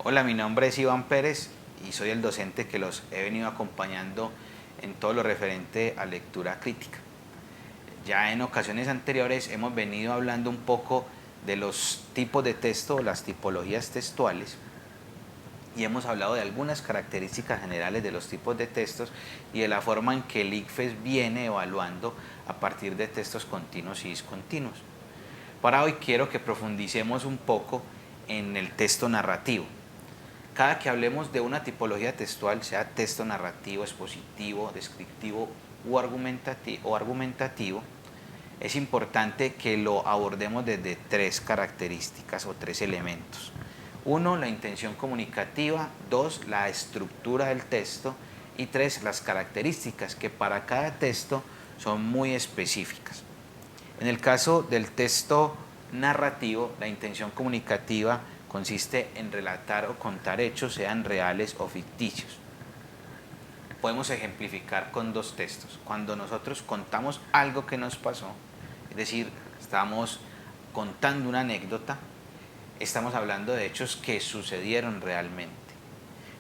Hola, mi nombre es Iván Pérez y soy el docente que los he venido acompañando en todo lo referente a lectura crítica. Ya en ocasiones anteriores hemos venido hablando un poco de los tipos de texto, las tipologías textuales, y hemos hablado de algunas características generales de los tipos de textos y de la forma en que el ICFES viene evaluando a partir de textos continuos y discontinuos. Para hoy quiero que profundicemos un poco en el texto narrativo. Cada que hablemos de una tipología textual, sea texto narrativo, expositivo, descriptivo o argumentativo, es importante que lo abordemos desde tres características o tres elementos. Uno, la intención comunicativa. Dos, la estructura del texto. Y tres, las características que para cada texto son muy específicas. En el caso del texto narrativo, la intención comunicativa consiste en relatar o contar hechos, sean reales o ficticios. Podemos ejemplificar con dos textos. Cuando nosotros contamos algo que nos pasó, es decir, estamos contando una anécdota, estamos hablando de hechos que sucedieron realmente.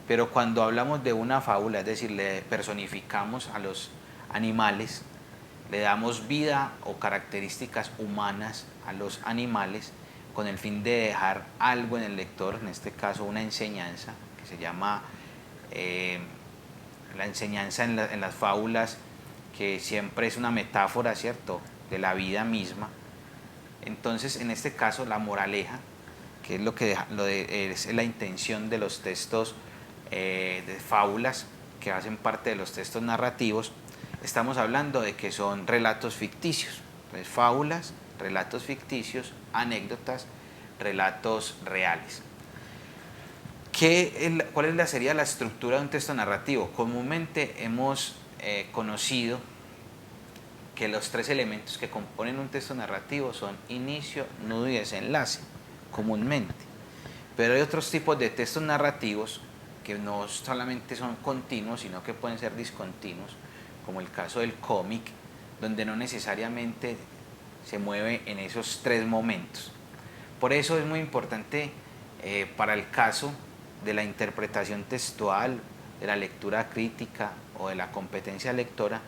Pero cuando hablamos de una fábula, es decir, le personificamos a los animales, le damos vida o características humanas a los animales con el fin de dejar algo en el lector, en este caso una enseñanza, que se llama la enseñanza en las fábulas, que siempre es una metáfora, ¿cierto?, de la vida misma. Entonces, en este caso, la moraleja, que es es la intención de los textos de fábulas, que hacen parte de los textos narrativos, estamos hablando de que son relatos ficticios. Entonces, fábulas, relatos ficticios, anécdotas, relatos reales. ¿Cuál sería la estructura de un texto narrativo? Comúnmente hemos conocido que los tres elementos que componen un texto narrativo son inicio, nudo y desenlace, comúnmente. Pero hay otros tipos de textos narrativos que no solamente son continuos, sino que pueden ser discontinuos, como el caso del cómic, donde no necesariamente se mueve en esos tres momentos. Por eso es muy importante para el caso de la interpretación textual, de la lectura crítica o de la competencia lectora,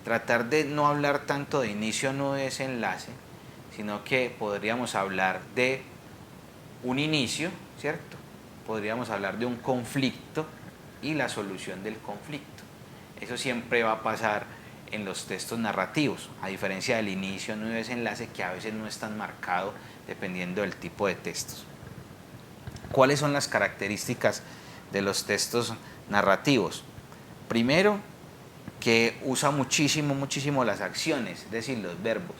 tratar de no hablar tanto de inicio, nudo y desenlace, sino que podríamos hablar de un inicio, ¿cierto? Podríamos hablar de un conflicto y la solución del conflicto. Eso siempre va a pasar en los textos narrativos, a diferencia del inicio, nudo y desenlace, que a veces no es tan marcado dependiendo del tipo de textos. ¿Cuáles son las características de los textos narrativos? Primero, que usa muchísimo las acciones, es decir, los verbos.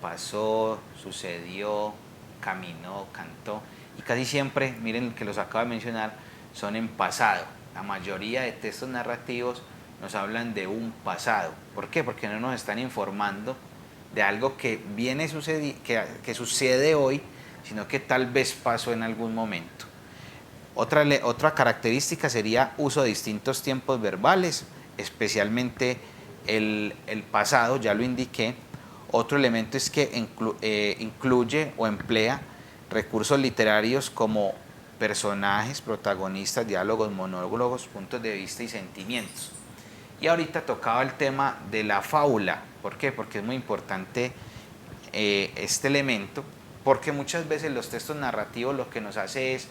Pasó, sucedió, caminó, cantó. Y casi siempre, miren que los acabo de mencionar, son en pasado. La mayoría de textos narrativos nos hablan de un pasado. ¿Por qué? Porque no nos están informando de algo que que sucede hoy, sino que tal vez pasó en algún momento. Otra característica sería uso de distintos tiempos verbales, especialmente el pasado, ya lo indiqué. Otro elemento es que incluye o emplea recursos literarios como personajes, protagonistas, diálogos, monólogos, puntos de vista y sentimientos. Y ahorita tocaba el tema de la fábula. ¿Por qué? Porque es muy importante este elemento, porque muchas veces los textos narrativos lo que nos hace es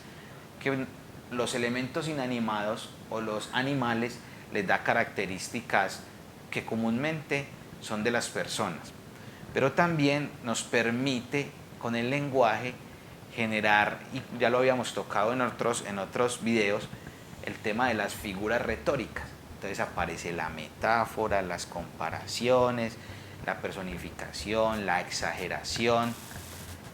que los elementos inanimados o los animales les da características que comúnmente son de las personas, pero también nos permite con el lenguaje generar, y ya lo habíamos tocado en otros videos, el tema de las figuras retóricas. Entonces aparece la metáfora, las comparaciones, la personificación, la exageración,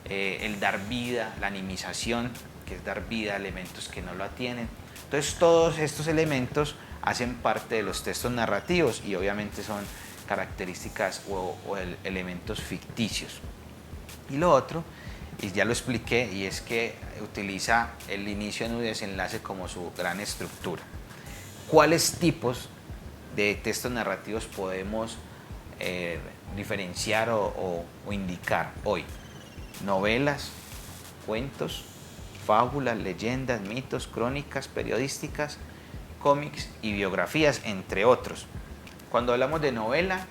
el dar vida, la animización, que es dar vida a elementos que no lo tienen. Entonces todos estos elementos hacen parte de los textos narrativos y obviamente son características o elementos ficticios. Y lo otro, y ya lo expliqué, y es que utiliza el inicio, nudo y desenlace como su gran estructura. ¿Cuáles tipos de textos narrativos podemos diferenciar o indicar hoy? Novelas, cuentos, fábulas, leyendas, mitos, crónicas, periodísticas, cómics y biografías, entre otros. Cuando hablamos de novela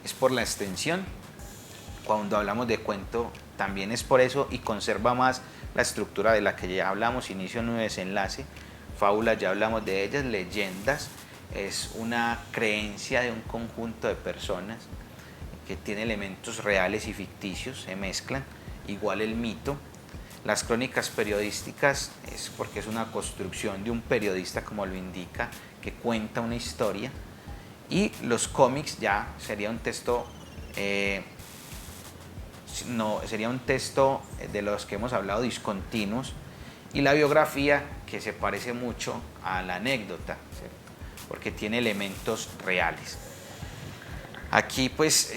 es por la extensión, cuando hablamos de cuento también es por eso y conserva más la estructura de la que ya hablamos, inicio, nudo, desenlace. Fábulas ya hablamos de ellas, leyendas es una creencia de un conjunto de personas que tiene elementos reales y ficticios, se mezclan, igual el mito. Las crónicas periodísticas es porque es una construcción de un periodista, como lo indica, que cuenta una historia. Y los cómics ya sería un texto, sería un texto de los que hemos hablado, discontinuos. Y la biografía, que se parece mucho a la anécdota, ¿cierto? Porque tiene elementos reales. Aquí pues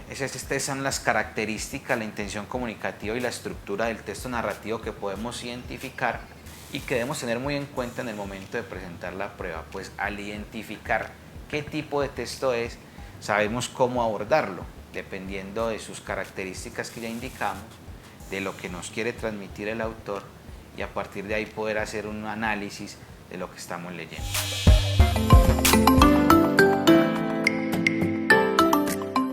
estas son las características, la intención comunicativa y la estructura del texto narrativo que podemos identificar y que debemos tener muy en cuenta en el momento de presentar la prueba. Pues al identificar qué tipo de texto es, sabemos cómo abordarlo, dependiendo de sus características que ya indicamos, de lo que nos quiere transmitir el autor, y a partir de ahí poder hacer un análisis de lo que estamos leyendo.